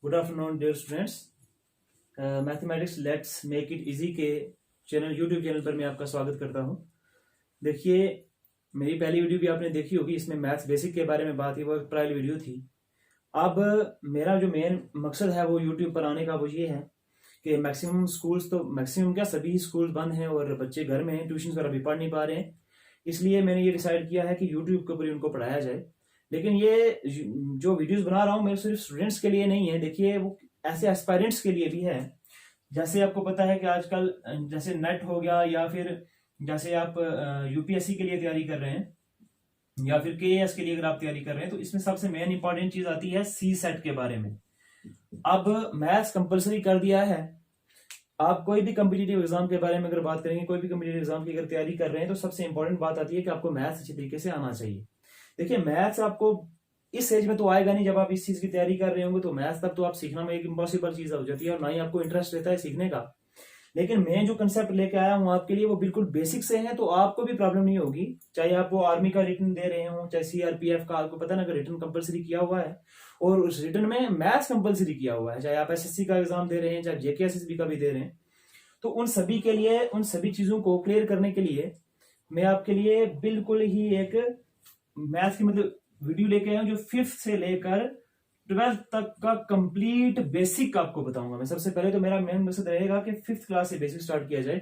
Good afternoon dear students. Mathematics let's make it easy के YouTube channel पर मैं आपका स्वागत करता हूं। देखिए, मेरी पहली वीडियो भी आपने देखी होगी, इसमें मैथ्स बेसिक के बारे में बात थी, वो ट्रायल वीडियो थी। अब मेरा जो मेन मकसद है वो यूट्यूब पर आने का वो ये है कि मैक्सिमम स्कूल्स, तो मैक्सिमम क्या सभी स्कूल बंद हैं और बच्चे घर में हैं, ट्यूशन वगैरह भी पढ़ नहीं पा रहे हैं। इसलिए मैंने ये डिसाइड किया है कि यूट्यूब के ऊपर ही उनको पढ़ाया जाए। लेकिन ये जो वीडियोस बना रहा हूँ मैं सिर्फ स्टूडेंट्स के लिए नहीं है, देखिए वो ऐसे एस्पायरेंट्स के लिए भी है। जैसे आपको पता है कि आजकल जैसे नेट हो गया, या फिर जैसे आप यूपीएससी के लिए तैयारी कर रहे हैं, या फिर केएएस के लिए अगर आप तैयारी कर रहे हैं, तो इसमें सबसे मेन इंपॉर्टेंट चीज आती है सी सेट के बारे में। अब मैथ्स कंपलसरी कर दिया है। आप कोई भी कम्पिटिटिव एग्जाम के बारे में अगर बात करेंगे, कोई भी कम्पिटिटिव एग्जाम की अगर तैयारी कर रहे हैं, तो सबसे इंपॉर्टेंट बात आती है कि आपको मैथ्स अच्छी तरीके से आना चाहिए। देखिए, मैथ्स आपको इस एज में तो आएगा नहीं, जब आप इस चीज की तैयारी कर रहे होंगे तो मैथ्स तक तो आप सीखना में एक इम्पॉसिबल चीज हो जाती है, और ना ही आपको इंटरेस्ट रहता है सीखने का। लेकिन मैं जो कंसेप्ट लेके आया हूं आपके लिए वो बिल्कुल बेसिक से है, तो आपको भी प्रॉब्लम नहीं होगी। चाहे आप वो आर्मी का रिटर्न दे रहे हो, चाहे सीआरपीएफ का, आपको पता ना कि रिटर्न कंपलसरी किया हुआ है, और उस रिटर्न में मैथ्स कंपलसरी किया हुआ है। चाहे आप एसएससी का एग्जाम दे रहे हैं, चाहे जेकेएसएसबी का भी दे रहे हैं, तो उन सभी के लिए, उन सभी चीजों को क्लियर करने के लिए मैं आपके लिए बिल्कुल ही एक मैथ्स की मतलब वीडियो लेके आया हूं, जो 5th से लेकर 12th तक का कंप्लीट बेसिक आपको बताऊंगा मैं। सबसे पहले तो मेरा मेन मकसद रहेगा कि 5th क्लास से बेसिक स्टार्ट किया जाए।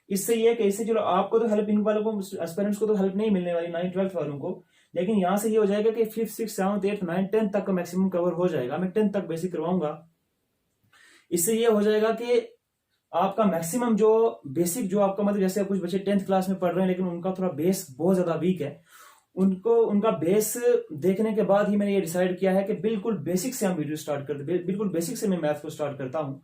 इससे ये कि इससे चलो आपको तो हेल्प, इन वालों को, एस्पिरेंट्स को तो हेल्प नहीं मिलने वाली, 9th 12th वालों को, लेकिन यहां से ये हो जाएगा कि 5th 6th 7th 8th 9th 10th तक का मैक्सिमम कवर हो जाएगा। मैं 10th तक बेसिक करवाऊंगा। इससे ये हो जाएगा कि आपका मैक्सिमम जो बेसिक, जो आपका मतलब जैसे कुछ बच्चे 10th क्लास में पढ़ रहे हैं लेकिन उनका थोड़ा बेस बहुत ज्यादा वीक है, उनको उनका बेस देखने के बाद ही मैंने ये डिसाइड किया है कि बिल्कुल बेसिक से हम वीडियो स्टार्ट करते, बिल्कुल बेसिक से मैं मैथ को स्टार्ट करता हूं।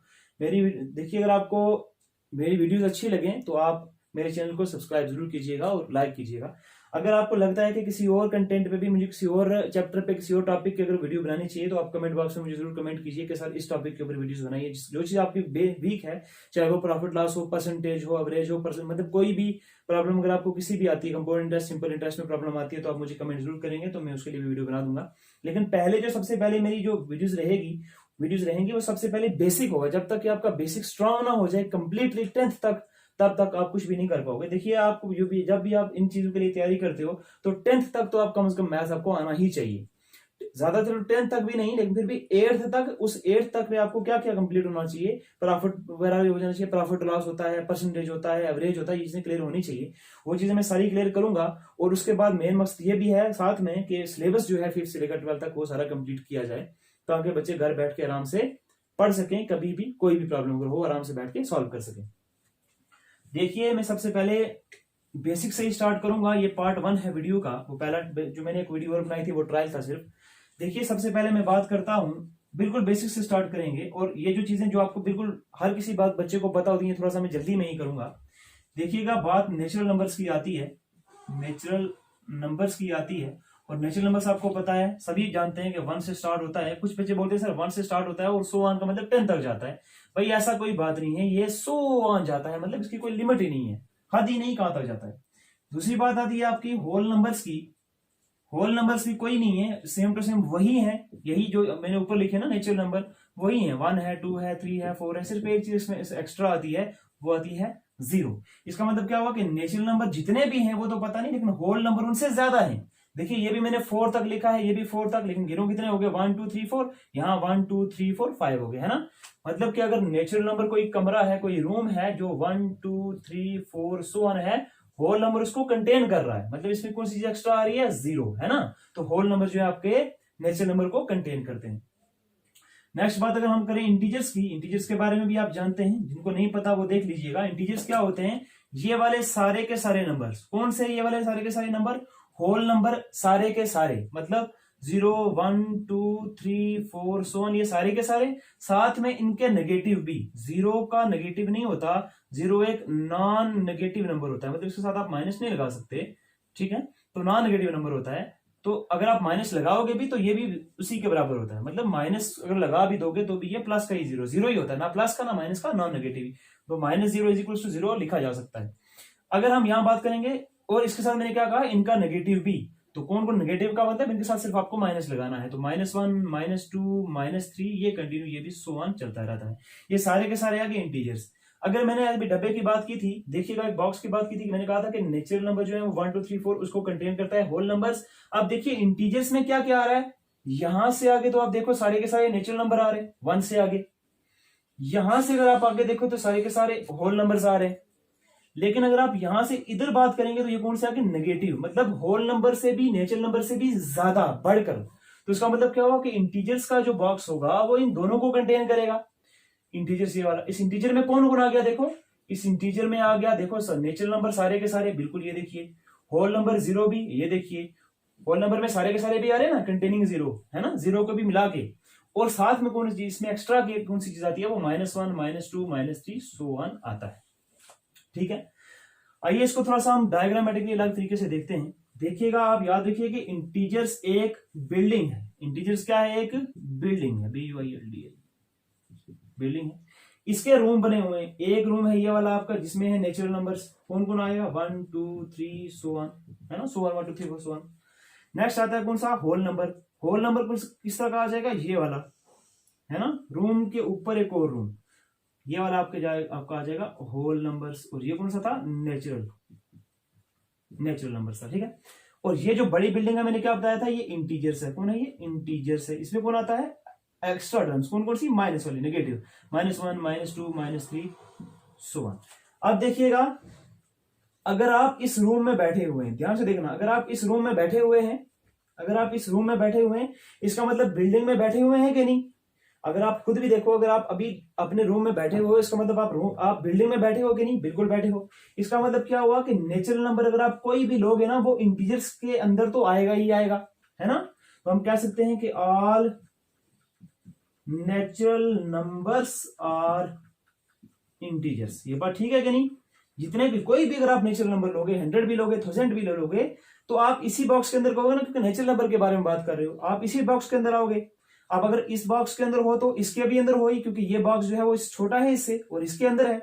मेरी देखिए, अगर आपको मेरी वीडियोस अच्छी लगे तो आप मेरे चैनल को सब्सक्राइब जरूर कीजिएगा और लाइक कीजिएगा। अगर आपको लगता है कि किसी और कंटेंट पे भी मुझे, किसी और चैप्टर पे, किसी और टॉपिक की अगर वीडियो बनानी चाहिए, तो आप कमेंट बॉक्स में मुझे जरूर कमेंट कीजिए कि सर इस टॉपिक के ऊपर वीडियोस बनाइए। जो चीज आपकी वीक है, चाहे वो प्रॉफिट लॉस हो, परसेंटेज हो, एवरेज हो, मतलब कोई भी प्रॉब्लम अगर आपको किसी भी आती है, कंपाउंड इंटरेस्ट, सिंपल इंटरेस्ट में प्रॉब्लम आती है, तो आप मुझे कमेंट जरूर करेंगे, तो मैं उसके लिए भी वीडियो बना दूंगा। लेकिन पहले जो सबसे पहले मेरी जो वीडियोज रहेंगी वो सबसे पहले बेसिक होगा। जब तक कि आपका बेसिक स्ट्रांग ना हो जाए कंप्लीटली 10th तक, तब तक आप कुछ भी नहीं कर पाओगे। देखिए, आपको जब भी आप इन चीजों के लिए तैयारी करते हो, तो 10th तक तो आप कम से कम मैथ्स आपको आना ही चाहिए। ज्यादातर 10th तक भी नहीं, लेकिन फिर भी 8th तक, उस 8th तक में आपको क्या क्या कंप्लीट होना चाहिए, प्रॉफिट वगैरह हो जाना चाहिए, प्रॉफिट लॉस होता है, परसेंटेज होता है, एवरेज होता है, ये चीजें क्लियर होनी चाहिए। वो चीजें मैं सारी क्लियर करूंगा। और उसके बाद मेन मकसद ये भी है साथ में कि सिलेबस जो है 5th से लेकर 12th तक वो सारा कंप्लीट किया जाए, ताकि बच्चे घर बैठ के आराम से पढ़ सकें, कभी भी कोई भी प्रॉब्लम अगर हो आराम से बैठ के सॉल्व कर सकें। देखिए, मैं सबसे पहले बेसिक से ही स्टार्ट करूंगा। ये पार्ट 1 है वीडियो का। वो पहला जो मैंने एक वीडियो और बनाई थी वो ट्रायल था सिर्फ। देखिए, सबसे पहले मैं बात करता हूं, बिल्कुल बेसिक से स्टार्ट करेंगे, और ये जो चीजें जो आपको बिल्कुल हर किसी बात बच्चे को पता होती है, थोड़ा सा मैं जल्दी में ही करूंगा। देखिएगा, बात नेचुरल नंबर्स की आती है, नेचुरल नंबर्स की आती है। और नेचुरल नंबर्स आपको पता है, सभी जानते हैं कि 1 से स्टार्ट होता है। कुछ बच्चे बोलते हैं सर 1 से स्टार्ट होता है और सो ऑन का मतलब 10 तक जाता है। भाई ऐसा कोई बात नहीं है, ये सो ऑन जाता है, मतलब इसकी कोई लिमिट ही नहीं है, हद ही नहीं कहां तक जाता है। दूसरी बात आती है आपकी होल नंबर्स की। होल नंबर्स की कोई नहीं है, सेम टू सेम वही है, यही जो मैंने ऊपर लिखे ना नेचुरल नंबर, वही है। 1 है, 2 है, 3 है, 4 है। सिर्फ एक चीज इसमें एक्स्ट्रा आती है, वो आती है 0। इसका मतलब क्या हुआ कि नेचुरल नंबर जितने भी हैं वो तो पता नहीं, लेकिन होल नंबर उनसे ज्यादा है। देखिए, ये भी मैंने 4 तक लिखा है, ये भी 4 तक, लेकिन गिनो कितने हो गए, 1 2 3 4, यहाँ 1 2 3 4 5 हो गए, है ना। मतलब कि अगर नेचुरल नंबर कोई कमरा है, कोई रूम है जो 1 2 3 4 सो ऑन है, होल नंबर उसको कंटेन कर रहा है, मतलब इसमें कौन सी चीज एक्स्ट्रा आ रही है, 0, है ना। तो होल नंबर जो है आपके नेचुरल नंबर को कंटेन करते हैं। नेक्स्ट बात अगर हम करें इंटीजर्स की, इंटीजर्स के बारे में भी आप जानते हैं, जिनको नहीं पता वो देख लीजिएगा। इंटीजर्स क्या होते हैं, ये वाले सारे के सारे नंबर्स। कौन से ये वाले सारे के सारे नंबर, होल नंबर सारे के सारे, मतलब 0 1 2 3 4 सो ऑन, ये सारे के सारे, साथ में इनके नेगेटिव भी। 0 का नेगेटिव नहीं होता, 0 एक नॉन नेगेटिव नंबर होता है, मतलब इसके साथ आप माइनस नहीं लगा सकते, ठीक है। तो नॉन नेगेटिव नंबर होता है, तो अगर आप माइनस लगाओगे भी तो ये भी उसी के बराबर होता है, मतलब माइनस अगर लगा भी दोगे तो भी ये प्लस का ही 0 0 ही होता है, ना प्लस का ना माइनस का, नॉन नेगेटिव। तो -0 = 0 लिखा जा सकता है। अगर हम यहां बात करेंगे, और इसके साथ मैंने क्या कहा, इनका नेगेटिव भी, तो कौन कौन नेगेटिव का मतलब इनके साथ सिर्फ आपको माइनस लगाना है। तो -1, -2, -3 ये कंटिन्यू, ये भी सो ऑन चलता रहता है। ये सारे के सारे आगे इंटीजर्स। अगर मैंने अभी डब्बे की बात की थी, देखिएगा एक बॉक्स की बात की थी, मैंने कहा था कि नेचुरल नंबर जो है वो 1 2 3 4 उसको कंटेन करता है, होल नंबर्स। अब देखिए इंटीजर्स में क्या क्या आ रहा है, यहां से आगे तो आप देखो सारे के सारे नेचुरल नंबर आ रहे हैं 1 से आगे। यहां से अगर आप आगे देखो तो सारे के सारे होल नंबर्स आ रहे हैं। लेकिन अगर आप यहां से इधर बात करेंगे तो ये कौन से आगे, नेगेटिव, मतलब होल नंबर से भी नेचुरल नंबर से भी ज्यादा बढ़कर। तो इसका मतलब क्या होगा कि इंटीजर्स का जो बॉक्स होगा वो इन दोनों को कंटेन करेगा। इंटीजर्स ये वाला, इस इंटीजर में कौन कौन आ गया, देखो इस इंटीजर में आ गया, देखो सर नेचुरल नंबर सारे के सारे, बिल्कुल ये देखिए, होल नंबर 0 भी, ये देखिए होल नंबर में सारे के सारे भी आ रहे हैं ना, कंटेनिंग 0 है ना, 0 को भी मिला के। और साथ में कौन सी, इसमें एक्स्ट्रा की कौन सी चीज आती है, वो -1, -2, -3 सो ऑन आता है। ठीक है, आइए इसको थोड़ा सा हम डायग्रामेटिकली अलग तरीके से देखते हैं। देखिएगा, आप याद रखिए कि इंटीजर्स एक बिल्डिंग है। इंटीजर्स क्या है, एक बिल्डिंग है, BUILD बिल्डिंग है। इसके रूम बने हुए हैं। एक रूम है ये वाला आपका जिसमें है नेचुरल नंबर्स, कौन कौन आएगा, 1 2 3 सो ऑन, है ना, so on 1 2 3 4 so on. Next आता है कौन सा, होल नंबर। होल नंबर किस तरह का आ जाएगा, ये वाला है ना, रूम के ऊपर एक और रूम, ये वाला आपका आ जाएगा होल नंबर्स। और ये कौन सा था, नेचुरल नंबर्स था। ठीक है, और ये जो बड़ी बिल्डिंग है मैंने क्या बताया था, ये इंटीजर्स है। कौन है ये, इंटीजर्स है। इसमें कौन आता है, एक्स्ट्रा टर्म्स, कौन कौन सी, माइनस वाली, नेगेटिव, -1, -2, -3 सो ऑन। अब देखिएगा, अगर आप इस रूम में बैठे हुए हैं, ध्यान से देखना, अगर आप इस रूम में बैठे हुए हैं, अगर आप इस रूम में बैठे हुए हैं, इसका मतलब बिल्डिंग में बैठे हुए हैं कि नहीं। अगर आप खुद भी देखो, अगर आप अभी अपने रूम में बैठे हुए हो, इसका मतलब आप बिल्डिंग में बैठे हो कि नहीं, बिल्कुल बैठे हो। इसका मतलब क्या हुआ कि नेचुरल नंबर अगर आप कोई भी लोगे ना, वो इंटीजर्स के अंदर तो आएगा ही आएगा, है ना। तो हम कह सकते हैं कि all natural numbers are integers. ये बात ठीक है कि नहीं। जितने भी, कोई भी अगर आप नेचुरल नंबर लोगे, 100 भी लोगे, 1000 भी लोगे, तो आप इसी बॉक्स के अंदर कहोगे ना, क्योंकि नेचुरल नंबर के बारे में बात कर रहे हो, आप इसी बॉक्स के अंदर आओगे। आप अगर इस बॉक्स के अंदर हो तो इसके भी अंदर हो ही, क्योंकि ये बॉक्स जो है वो छोटा है इससे, और इसके अंदर है,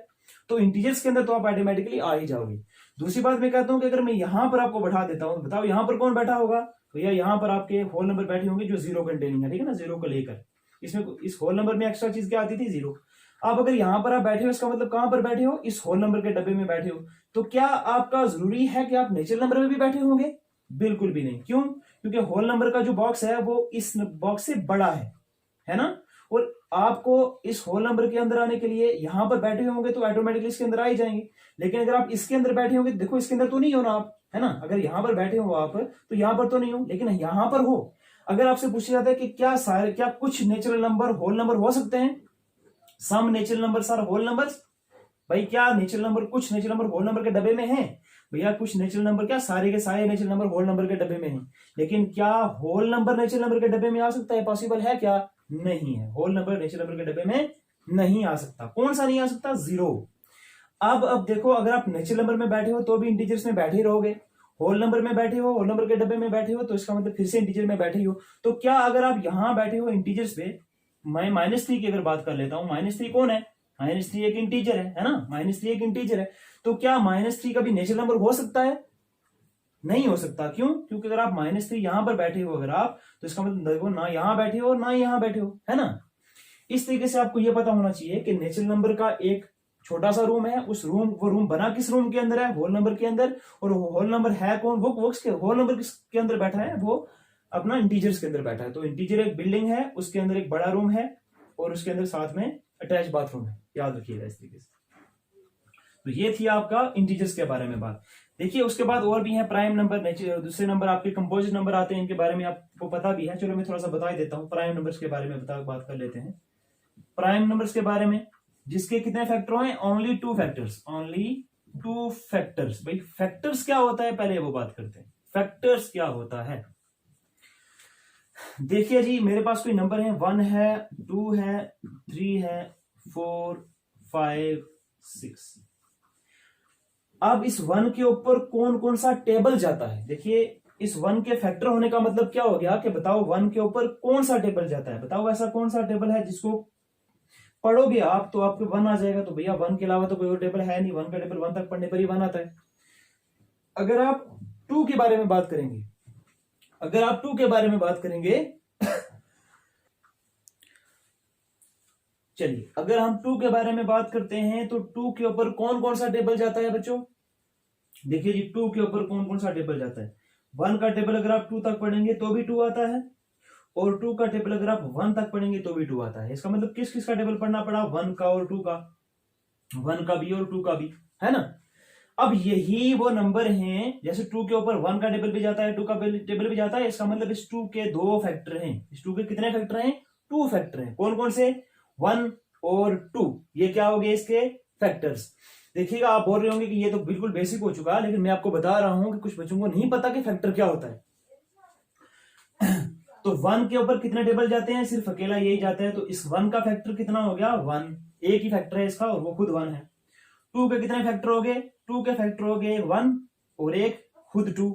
तो इंटीजर्स के अंदर तो आप ऑटोमेटिकली आ ही जाओगे। दूसरी बात मैं कहता हूं कि अगर मैं यहां पर आपको बैठा देता हूं, बताओ यहां पर कौन बैठा होगा, भैया यहां पर आपके होल नंबर बैठे होंगे जो 0 कंटेनिंग है, ठीक है ना, 0 को लेकर। इसमें इस होल नंबर में एक्स्ट्रा चीज क्या आती थी, 0। अब अगर यहां पर आप बैठे हो, इसका मतलब कहां पर बैठे हो, इस होल नंबर के डब्बे में बैठे हो। तो क्या आपका जरूरी है कि आप नेचुरल नंबर में भी बैठे होंगे, बिल्कुल भी नहीं। क्यों, क्योंकि होल नंबर का जो बॉक्स है वो इस बॉक्स से बड़ा है ना। और आपको इस होल नंबर के अंदर आने के लिए यहां पर बैठे होंगे तो ऑटोमेटिकली इसके अंदर आ ही जाएंगे। लेकिन अगर आप इसके अंदर बैठे होंगे, देखो इसके अंदर तो नहीं हो ना आप, है ना। अगर यहां पर बैठे हो आप तो यहां पर तो नहीं हो, लेकिन यहां पर हो। अगर आपसे पूछा जाता है कि क्या कुछ नेचुरल नंबर होल नंबर हो सकते हैं, some natural numbers are whole numbers, भाई क्या नेचुरल नंबर, कुछ नेचुरल नंबर होल नंबर के डब्बे में है, भैया कुछ नेचुरल नंबर क्या सारे के सारे नेचुरल नंबर होल नंबर के डब्बे में हैं। लेकिन क्या होल नंबर नेचुरल नंबर के डब्बे में आ सकता है, पॉसिबल है क्या, नहीं है। होल नंबर नेचुरल नंबर के डब्बे में नहीं आ सकता। कौन सा नहीं आ सकता, 0। अब देखो, अगर आप नेचुरल नंबर में बैठे हो तो भी इंटीजर्स में बैठे ही रहोगे, होल नंबर में बैठे हो, होल नंबर के डब्बे में बैठे हो, तो इसका मतलब फिर से इंटीजर में बैठे हो। तो क्या अगर आप यहां बैठे हो इंटीजर्स पे, मैं -3 की अगर बात कर लेता हूं, -3 कौन है, -3 एक इंटीजर है ना, -3 एक इंटीजर है। तो क्या -3 का भी नेचुरल नंबर हो सकता है, नहीं हो सकता। क्यों, क्योंकि अगर आप -3 यहां पर बैठे हो अगर आप, तो इसका मतलब देखो ना यहां बैठे हो ना यहां बैठे हो, है ना। इस तरीके से आपको यह पता होना चाहिए कि नेचुरल नंबर का एक छोटा सा रूम है, उस रूम, वो रूम बना किस रूम के अंदर है, होल नंबर के अंदर। और होल नंबर है कौन, वो होल नंबर किसके अंदर बैठा है, वो अपना इंटीजर्स के अंदर बैठा है। तो इंटीजर एक बिल्डिंग है, उसके अंदर एक बड़ा रूम है और उसके अंदर साथ में अटैच बाथरूम है, याद रखिएगा इस तरीके से। तो ये थी आपका इंटीजर्स के बारे में बात। देखिए उसके बाद और भी है प्राइम नंबर, दूसरे नंबर आपके कंपोजिट नंबर आते हैं, इनके बारे में आपको पता भी है। चलो मैं थोड़ा सा बता देता हूं, प्राइम नंबर्स के बारे में बात कर लेते हैं। प्राइम नंबर्स के बारे में, जिसके कितने फैक्टर हैं, ओनली 2 फैक्टर्स, ओनली 2 फैक्टर्स। भाई फैक्टर्स क्या होता है, पहले वो बात करते हैं, फैक्टर्स क्या होता है। देखिए जी, मेरे पास कोई नंबर है, 1 है, 2 है, 3 है, 4 5 6। अब इस 1 के ऊपर कौन कौन सा टेबल जाता है। देखिए इस 1 के फैक्टर होने का मतलब क्या हो गया कि बताओ 1 के ऊपर कौन सा टेबल जाता है, बताओ ऐसा कौन सा टेबल है जिसको पढ़ोगे आप तो आपको 1 आ जाएगा। तो भैया 1 के अलावा तो कोई और टेबल है नहीं, 1 का टेबल 1 तक पढ़ने पर ही 1 आता है। अगर आप 2 के बारे में बात करेंगे, अगर आप 2 के बारे में बात करेंगे, चलिए अगर हम 2 के बारे में बात करते हैं तो 2 के ऊपर कौन कौन सा टेबल जाता है बच्चों? देखिए जी 2 के ऊपर कौन कौन सा टेबल जाता है। 1 का टेबल अगर आप 2 तक पढ़ेंगे तो भी 2 आता है, और 2 का टेबल अगर आप 1 तक पढ़ेंगे तो भी 2 आता है। इसका मतलब किस किस का टेबल पढ़ना पड़ा? 1 का और 2 का, 1 का भी और 2 का भी, है ना। अब यही वो नंबर हैं, जैसे 2 के ऊपर 1 का टेबल भी जाता है, 2 का टेबल भी जाता है। इसका मतलब इस 2 के 2 फैक्टर हैं। इस 2 के कितने फैक्टर हैं? 2 फैक्टर हैं। कौन कौन से? 1 और 2, ये क्या हो गए इसके फैक्टर्स। देखिएगा आप बोल रहे होंगे कि ये तो बिल्कुल बेसिक हो चुका है, लेकिन मैं आपको बता रहा हूं कि कुछ बच्चों को नहीं पता कि फैक्टर क्या होता है। तो 1 के ऊपर कितने टेबल जाते हैं? सिर्फ अकेला यही जाता है। तो इस 1 का फैक्टर कितना हो गया? 1, एक ही फैक्टर है इसका और वो खुद 1 है। 2 के कितने फैक्टर हो गए? 2 के फैक्टर हो गए 1 और एक खुद 2।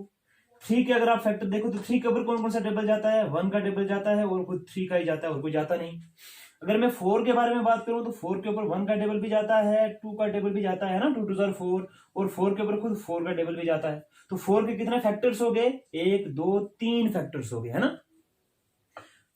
3 के अगर आप फैक्टर देखो तो 3 के ऊपर कौन कौन सा टेबल जाता है? 1 का टेबल जाता है और खुद 3 का ही जाता है और कोई जाता नहीं। अगर मैं 4 के बारे में बात करूं तो 4 के ऊपर 1 का टेबल भी जाता है, 2 का टेबल भी जाता है ना, 2 2 4, और 4 के ऊपर खुद 4 का टेबल भी जाता है। तो 4 के कितने फैक्टर्स हो गए? 1 2 3 फैक्टर्स हो गए, है ना।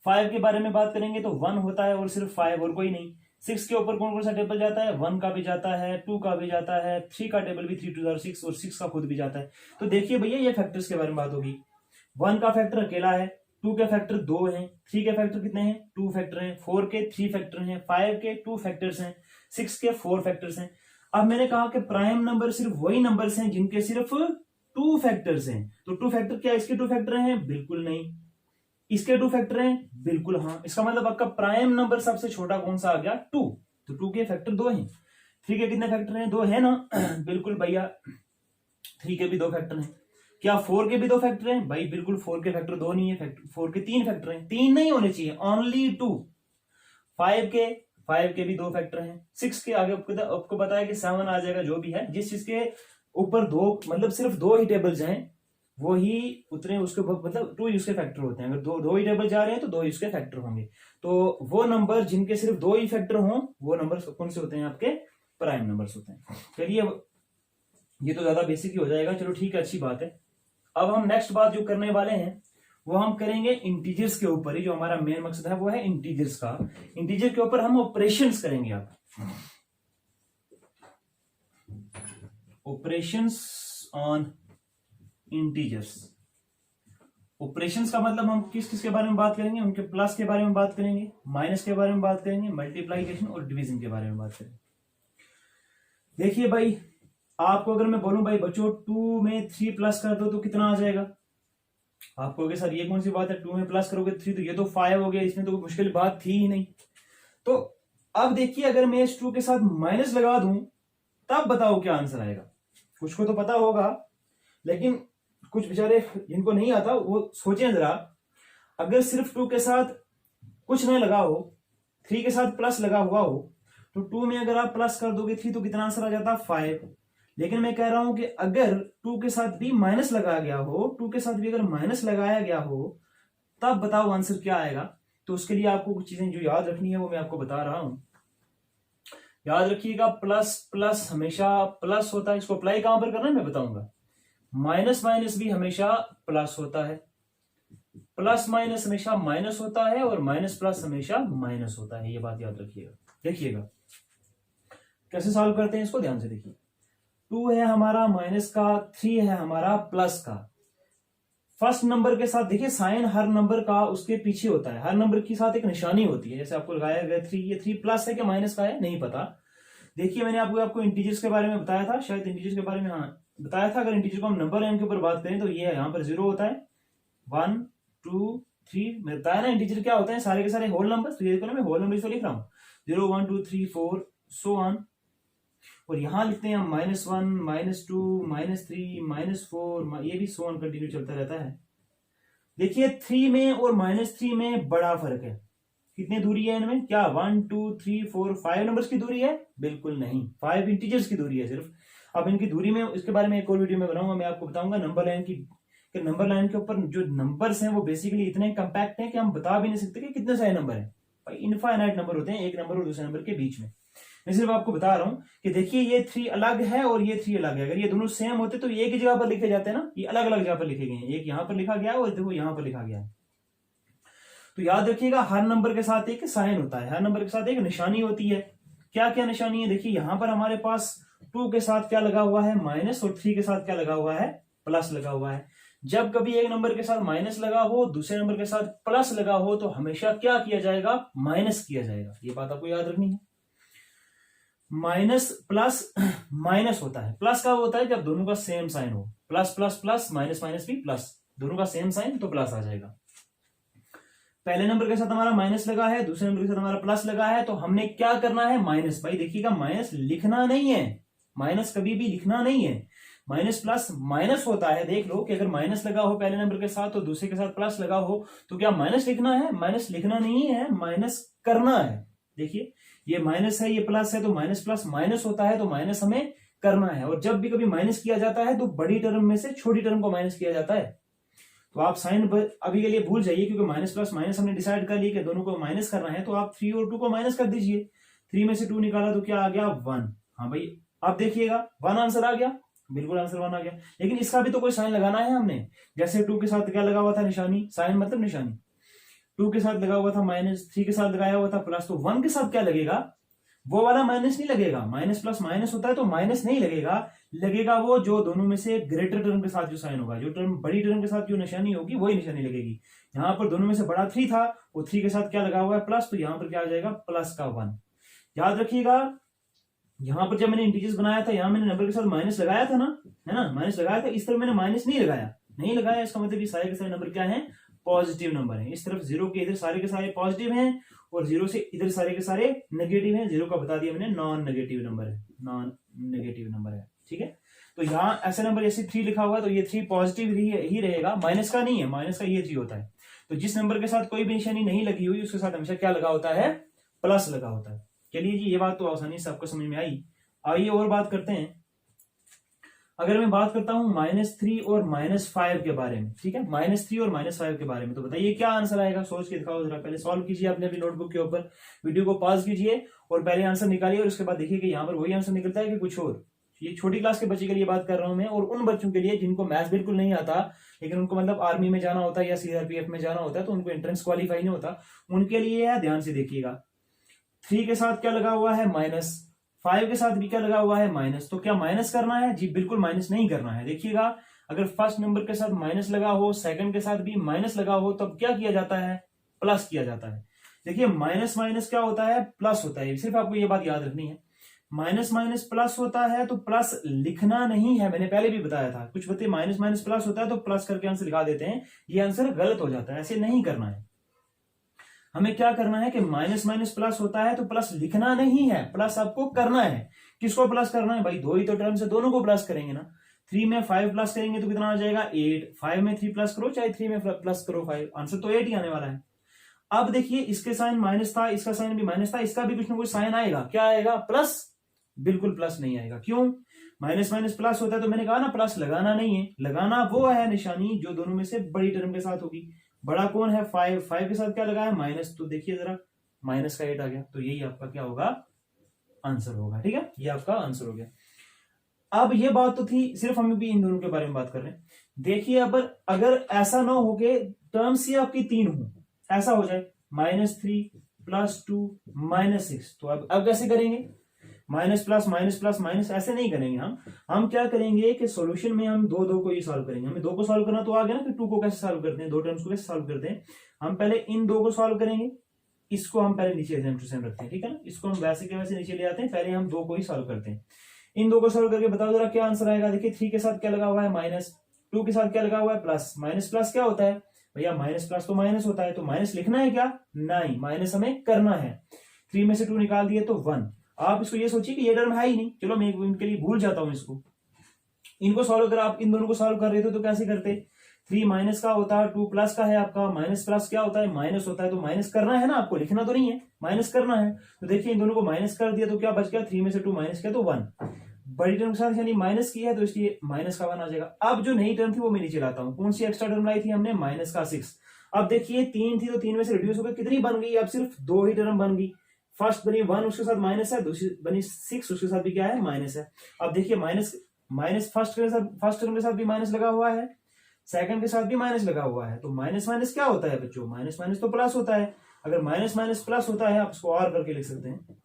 5 के बारे में बात करेंगे तो 1 होता है और सिर्फ 5 और कोई नहीं। 6 के ऊपर कौन कौन सा टेबल जाता है? 1 का भी जाता है, 2 का भी जाता है, 3 का टेबल भी 3 2 6 और 6 का खुद भी जाता है। तो देखिए भैया ये फैक्टर्स के बारे में बात होगी। 1 का फैक्टर अकेला है, 2 के फैक्टर 2 हैं, 3 के फैक्टर कितने हैं? 2 फैक्टर हैं, 4 के 3 फैक्टर हैं, 5 के 2 फैक्टर्स हैं, 6 के 4 फैक्टर्स हैं। अब मैंने कहा कि प्राइम नंबर सिर्फ वही नंबर्स हैं जिनके सिर्फ 2 फैक्टर्स हैं। तो 2 फैक्टर क्या इसके 2 फैक्टर हैं? बिल्कुल नहीं। इसके 2 फैक्टर हैं? बिल्कुल हाँ। इसका मतलब आपका प्राइम नंबर सबसे छोटा कौन सा आ गया? 2। तो 2 के फैक्टर 2 हैं। 3 के कितने फैक्टर हैं? 2 है ना। बिल्कुल भैया 3 के भी 2 फैक्टर हैं। क्या 4 के भी 2 फैक्टर हैं? भाई बिल्कुल 4 के फैक्टर 2 नहीं है, 4 के 3 फैक्टर हैं। 3 नहीं होने चाहिए, ओनली 2। 5 के भी 2 फैक्टर हैं। 6 के आगे आपको बताया कि 7 आ जाएगा, जो भी है। जिस चीज के ऊपर 2 मतलब सिर्फ 2 ही टेबल्स हैं वो ही उतने उसके मतलब 2 ही उसके फैक्टर होते हैं। अगर दो ही टेबल जा रहे हैं तो 2 ही उसके फैक्टर होंगे। तो वो नंबर जिनके सिर्फ 2 ही फैक्टर हों वो नंबर कौन से होते हैं? आपके प्राइम नंबर्स होते हैं। चलिए ये तो ज्यादा बेसिक ही हो जाएगा, चलो ठीक है, अच्छी बात है। अब हम नेक्स्ट बात जो करने वाले हैं वो हम करेंगे इंटीजर्स के ऊपर ही। जो हमारा मेन मकसद है वो है इंटीजर्स का। इंटीजर के ऊपर हम ऑपरेशंस करेंगे। आप ऑपरेशंस ऑन इंटीजर्स। ऑपरेशंस का मतलब हम किस किस के बारे में बात करेंगे? उनके प्लस के बारे में बात करेंगे, माइनस के बारे में बात करेंगे, मल्टीप्लाइकेशन और डिवीजन के बारे में बात करेंगे। देखिए भाई आपको अगर मैं बोलूं भाई बच्चों 2 में 3 प्लस कर दो तो कितना आ जाएगा? आप कहोगे सर ये कौन सी बात है, 2 में प्लस करोगे 3 तो ये तो 5 हो गया, इसमें तो कोई मुश्किल बात थी ही नहीं। तो अब देखिए अगर मैं इस 2 के साथ माइनस लगा दूं तब बताओ क्या आंसर आएगा। कुछ को तो पता होगा लेकिन कुछ बेचारे जिनको नहीं आता वो सोचें जरा। अगर सिर्फ 2 के साथ कुछ नहीं लगा हो, 3 के साथ प्लस लगा हुआ हो, तो 2 में अगर आप प्लस कर दोगे 3 तो कितना आंसर आ जाता? 5। लेकिन मैं कह रहा हूं कि अगर 2 के साथ भी माइनस लगाया गया हो, 2 के साथ भी अगर माइनस लगाया गया हो तब बताओ आंसर क्या आएगा। तो उसके लिए आपको कुछ चीजें जो याद रखनी है वो मैं आपको बता रहा हूं। याद रखिएगा प्लस प्लस हमेशा प्लस होता है। इसको अप्लाई कहां पर करना है मैं बताऊंगा। माइनस माइनस भी हमेशा प्लस होता है, प्लस माइनस हमेशा माइनस होता है और माइनस प्लस हमेशा माइनस होता है। ये बात याद रखिएगा। देखिएगा कैसे सॉल्व करते हैं इसको, ध्यान से देखिए। 2 है हमारा माइनस का, 3 है हमारा प्लस का। फर्स्ट नंबर के साथ देखिए साइन हर नंबर का उसके पीछे होता है, हर नंबर के साथ एक निशानी होती है। जैसे आपको लगाया गया 3, ये 3 प्लस है कि माइनस का है नहीं पता। देखिए मैंने आपको इंटीजर्स के बारे में बताया था, शायद इंटीजर्स के बारे में हाँ बताया था। अगर इंटीजर को हम नंबर लाइन के ऊपर बात करें तो ये है, यहाँ पर 0 होता है, 1 2 3 मैं बताया ना। इंटीजर क्या होता है? सारे के सारे होल नंबर। तो ये देखो ना मैं होल नंबर इसको लिख रहा हूँ 0 1 2 3 4 सो ऑन। और यहां लिखते हैं हम -1 -2 -3 -4, ये भी सो ऑन कंटिन्यू चलता रहता है। देखिए 3 में और -3 में बड़ा फर्क है। कितनी दूरी है इनमें? क्या 1 2 3 4 5 नंबर्स की दूरी है? बिल्कुल नहीं, 5 इंटीजर्स की दूरी है सिर्फ। अब इनकी दूरी में इसके बारे में एक और वीडियो में बनाऊंगा, मैं आपको बताऊंगा नंबर लाइन की। नंबर लाइन के ऊपर जो नंबर्स हैं वो बेसिकली इतने कंपैक्ट हैं कि हम बता भी नहीं सकते कि कितने सारे नंबर हैं। भाई इनफाइनाइट नंबर होते हैं एक नंबर और दूसरे नंबर के बीच में। मैं सिर्फ आपको बता रहा हूं कि देखिए ये 3 अलग है और ये 3 अलग है। अगर ये दोनों सेम होते तो ये एक ही जगह पर लिखे जाते हैं ना, ये अलग अलग जगह पर लिखे गए हैं। एक यहां पर लिखा गया है और देखो यहां पर लिखा गया है। तो याद रखिएगा हर नंबर के साथ एक साइन होता है, हर नंबर के साथ एक निशानी होती है। क्या क्या निशानी है, देखिए यहां पर हमारे पास 2 के साथ क्या लगा हुआ है, माइनस, और 3 के साथ क्या लगा हुआ है, प्लस लगा हुआ है। जब कभी एक नंबर के साथ माइनस लगा हो, दूसरे नंबर के साथ प्लस लगा हो, तो हमेशा क्या किया जाएगा, माइनस किया जाएगा। ये बात आपको याद रखनी है। माइनस प्लस माइनस होता है, प्लस कब होता है, जब दोनों का सेम साइन हो। Plus plus plus, minus minus भी प्लस, दोनों का सेम साइन तो प्लस आ जाएगा। पहले नंबर के साथ हमारा माइनस लगा है, दूसरे नंबर के साथ हमारा प्लस लगा है, तो हमने क्या करना है, माइनस। भाई देखिएगा माइनस लिखना नहीं है, माइनस कभी भी लिखना नहीं है। माइनस प्लस माइनस होता है, देख लो कि अगर माइनस लगा हो पहले नंबर के साथ तो दूसरे के साथ प्लस लगा हो, तो क्या माइनस लिखना है, माइनस लिखना नहीं है, माइनस करना है। देखिए ये माइनस है, ये प्लस है, तो माइनस प्लस माइनस होता है, तो माइनस हमें करना है। और जब भी कभी माइनस किया जाता है तो बड़ी टर्म में से छोटी टर्म को माइनस किया जाता है। तो आप साइन अभी के लिए भूल जाइए, क्योंकि माइनस प्लस माइनस हमने डिसाइड कर लिया कि दोनों को माइनस करना है। तो आप 3 और 2 को माइनस कर दीजिए। 3 में से 2 निकाला तो क्या आ गया, 1। हाँ भाई आप देखिएगा 1 आंसर आ गया, बिल्कुल आंसर 1 आ गया। लेकिन इसका भी तो कोई साइन लगाना है हमने। जैसे 2 के साथ क्या लगा हुआ था, निशानी, साइन मतलब निशानी। 2 के साथ लगा हुआ था माइनस, 3 के साथ लगाया हुआ था प्लस, तो 1 के साथ क्या लगेगा, वो वाला माइनस नहीं लगेगा। माइनस प्लस माइनस होता है तो माइनस नहीं लगेगा, लगेगा वो जो दोनों में से ग्रेटर टर्म के साथ जो साइन होगा, जो टर्म बड़ी टर्म के साथ जो निशानी होगी वही निशानी लगेगी। यहाँ पर दोनों में से बड़ा 3 था, वो 3 के साथ क्या लगा हुआ है, प्लस, तो यहाँ पर क्या आ जाएगा, प्लस का 1। याद रखिएगा यहाँ पर जब मैंने इंटीजर्स बनाया था, यहाँ मैंने नंबर के साथ माइनस लगाया था ना, है ना, माइनस लगाया था। इस तरफ मैंने माइनस नहीं लगाया, इसका मतलब सारे के सारे नंबर क्या है, पॉजिटिव नंबर है। इस तरफ 0 के इधर सारे के सारे पॉजिटिव हैं, और 0 से इधर सारे के सारे नेगेटिव हैं। 0 का बता दिया मैंने नॉन नेगेटिव नंबर है, नॉन नेगेटिव नंबर है। ठीक है, तो यहाँ ऐसा नंबर जैसे 3 लिखा हुआ है तो ये 3 पॉजिटिव ही रहेगा, माइनस का नहीं है, माइनस का ये 3 होता है। तो जिस नंबर के साथ कोई भी निशानी नहीं लगी हुई उसके साथ हमेशा क्या लगा होता है, प्लस लगा होता है। चलिए जी, ये बात तो आसानी से आपको समझ में आई। आइए और बात करते हैं। अगर मैं बात करता हूं -3 और -5 के बारे में, ठीक है, -3 और -5 के बारे में, तो बताइए क्या आंसर आएगा, सोच के दिखाओ जरा। पहले सॉल्व कीजिए अपने अपनी नोटबुक के ऊपर, वीडियो को पॉज कीजिए और पहले आंसर निकालिए, और उसके बाद देखिए कि यहाँ पर वही आंसर निकलता है कि कुछ और। ये छोटी क्लास के बच्चे के लिए बात कर रहा हूं मैं, और उन बच्चों के लिए जिनको मैथ्स बिल्कुल नहीं आता, लेकिन उनको मतलब आर्मी में जाना होता है या CRPF में जाना होता है, तो उनको एंट्रेंस क्वालिफाई नहीं होता, उनके लिए है। ध्यान से देखिएगा, 3 के साथ क्या लगा हुआ है, माइनस, 5 के साथ भी क्या लगा हुआ है, माइनस। तो क्या माइनस करना है, जी बिल्कुल माइनस नहीं करना है। देखिएगा अगर फर्स्ट नंबर के साथ माइनस लगा हो, सेकंड के साथ भी माइनस लगा हो, तब क्या किया जाता है, प्लस किया जाता है। देखिए माइनस माइनस क्या होता है, प्लस होता है। सिर्फ आपको ये बात याद रखनी है, माइनस माइनस प्लस होता है, तो प्लस लिखना नहीं है। मैंने पहले भी बताया था, कुछ बच्चे माइनस माइनस प्लस होता है तो प्लस करके आंसर लिखा देते हैं, ये आंसर गलत हो जाता है, ऐसे नहीं करना है। हमें क्या करना है कि माइनस माइनस प्लस होता है तो प्लस लिखना नहीं है, प्लस आपको करना है। किसको प्लस करना है भाई, 2 ही तो टर्म से, दोनों को प्लस करेंगे ना। 3 में 5 प्लस करेंगे तो कितना आ जाएगा, 8। 5 में 3 प्लस करो, चाहे 3 में प्लस करो 5, आंसर तो 8 ही आने वाला है। अब देखिए इसके साइन माइनस था, इसका साइन भी माइनस था, इसका भी कुछ ना कुछ साइन आएगा, क्या आएगा, प्लस। बिल्कुल प्लस नहीं आएगा, क्यों, माइनस माइनस प्लस होता है तो मैंने कहा ना प्लस लगाना नहीं है। लगाना वो है निशानी जो दोनों में से बड़ी टर्म के साथ होगी। बड़ा कौन है, 5 के साथ क्या लगा है, माइनस, तो देखिए जरा माइनस का 8 आ गया, तो यही आपका क्या होगा, आंसर होगा। ठीक है, ये आपका आंसर हो गया। अब ये बात तो थी, सिर्फ हम भी इन दोनों के बारे में बात कर रहे हैं। देखिए अब अगर ऐसा ना हो के टर्म्स ही आपकी 3 हो, ऐसा हो जाए -3 + 2 -6, तो अब कैसे करेंगे, minus plus minus plus minus, ऐसे नहीं करेंगे हम क्या करेंगे कि सॉल्यूशन में हम 2 को ही सॉल्व करेंगे। हमें 2 को सॉल्व करना तो आ गया ना कि 2 को कैसे सॉल्व करते हैं, 2 टर्म्स को कैसे सॉल्व करते हैं। हम पहले इन 2 को सॉल्व करेंगे, इसको हम पहले नीचे सेम टू सेम रखते हैं, ठीक है ना, इसको हम वैसे के वैसे नीचे ले आते हैं, पहले हम 2 को ही सॉल्व करते हैं। इन 2 को सॉल्व करके बताओ जरा क्या आंसर आएगा। देखिए 3 के साथ क्या लगा हुआ है, माइनस, 2 के साथ क्या लगा हुआ है, प्लस। माइनस प्लस क्या होता है भैया, माइनस प्लस तो माइनस होता है, तो माइनस लिखना है क्या, नहीं, माइनस हमें करना है। 3 में से 2 निकाल दिए तो 1। आप इसको ये सोचिए कि ये टर्म है ही नहीं, चलो मैं इनके लिए भूल जाता हूं इसको। इनको सॉल्व कर, आप इन दोनों को सॉल्व कर रहे थे तो कैसे करते, 3 माइनस का होता है, 2 प्लस का है आपका, माइनस प्लस क्या होता है, माइनस होता है, तो माइनस करना है ना आपको, लिखना तो नहीं है, माइनस करना है। तो देखिए इन दोनों को माइनस कर दिया तो क्या बच गया, 3 में से 2 माइनस किया तो 1। बड़ी टर्म के साथ यानी माइनस की है तो इसलिए माइनस का 1 आ जाएगा। अब जो नई टर्म थी वो मैं नीचे लाता हूं, कौन सी एक्स्ट्रा टर्म लाई थी हमने, माइनस का 6। अब देखिए 3 थी तो 3 में से रिड्यूस होकर कितनी बन गई, अब सिर्फ 2 ही टर्म बन गई। फर्स्ट बनी 1 उसके साथ माइनस है, दूसरी बनी 6 उसके साथ भी क्या है माइनस है। अब देखिए माइनस फर्स्ट टर्म के साथ भी माइनस लगा हुआ है, सेकंड के साथ भी माइनस लगा हुआ है। तो माइनस माइनस क्या होता है बच्चों, माइनस माइनस तो प्लस होता है। अगर माइनस माइनस प्लस होता है, आप इसको और करके लिख सकते हैं।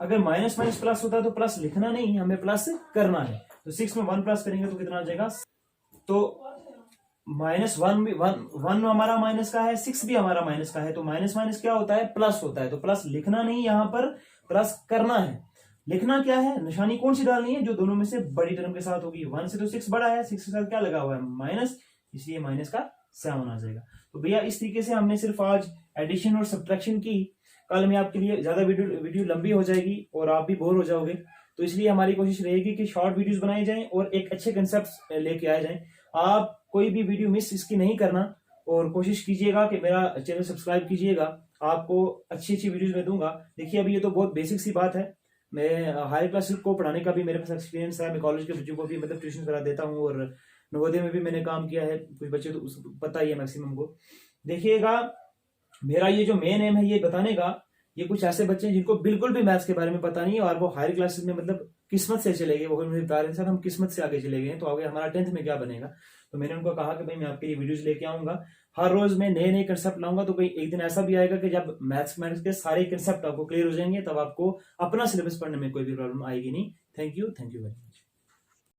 अगर माइनस माइनस प्लस होता है तो प्लस लिखना नहीं, हमें प्लस करना है। तो 6 में 1 प्लस करेंगे तो कितना आ जाएगा, तो -1 हमारा माइनस का है, 6 भी हमारा माइनस का है। तो माइनस माइनस क्या होता है, प्लस होता है। तो प्लस लिखना नहीं, यहां पर प्लस करना है। लिखना क्या है, निशानी कौन सी डालनी है, जो दोनों में से बड़ी टर्म के साथ होगी। 1 से तो 6 बड़ा है, 6 के साथ क्या लगा हुआ है माइनस, इसलिए माइनस का 7 आ जाएगा। तो भैया इस तरीके से हमने सिर्फ आज एडिशन और सब्ट्रैक्शन की। कल में आपके लिए ज्यादा वीडियो लंबी हो जाएगी और आप भी बोर हो जाओगे। तो इसलिए हमारी कोशिश रहेगी कि शॉर्ट वीडियोस बनाई जाएं और एक अच्छे कंसेप्ट लेके आए जाएं। आप कोई भी वीडियो मिस इसकी नहीं करना और कोशिश कीजिएगा कि मेरा चैनल सब्सक्राइब कीजिएगा। आपको अच्छी अच्छी वीडियोस मैं दूंगा। देखिए अभी ये तो बहुत बेसिक सी बात है। मैं हायर क्लास को पढ़ाने का भी मेरे पास एक्सपीरियंस है। मैं कॉलेज के बच्चों को भी मतलब ट्यूशन करा देता हूँ और नवोदय में भी मैंने काम किया है। कुछ बच्चे तो पता ही है मैक्सिमम को। देखिएगा मेरा ये जो मेन एम है ये बताने का, ये कुछ ऐसे बच्चे हैं जिनको बिल्कुल भी मैथ्स के बारे में पता नहीं है और वो हायर क्लासेस में मतलब किस्मत से चले गए। वो मुझे बता रहे थे सर हम किस्मत से आगे चले गए तो आगे हमारा 10th में क्या बनेगा। तो मैंने उनको कहा कि भाई मैं आपके लिए वीडियोस लेके आऊंगा, हर रोज मैं नए नए कंसेप्ट लाऊंगा। तो भाई एक दिन ऐसा भी आएगा कि जब मैथ्स के सारे कंसेप्ट आपको क्लियर हो जाएंगे, तब आपको अपना सिलेबस पढ़ने में कोई भी प्रॉब्लम आएगी नहीं। Thank you very much.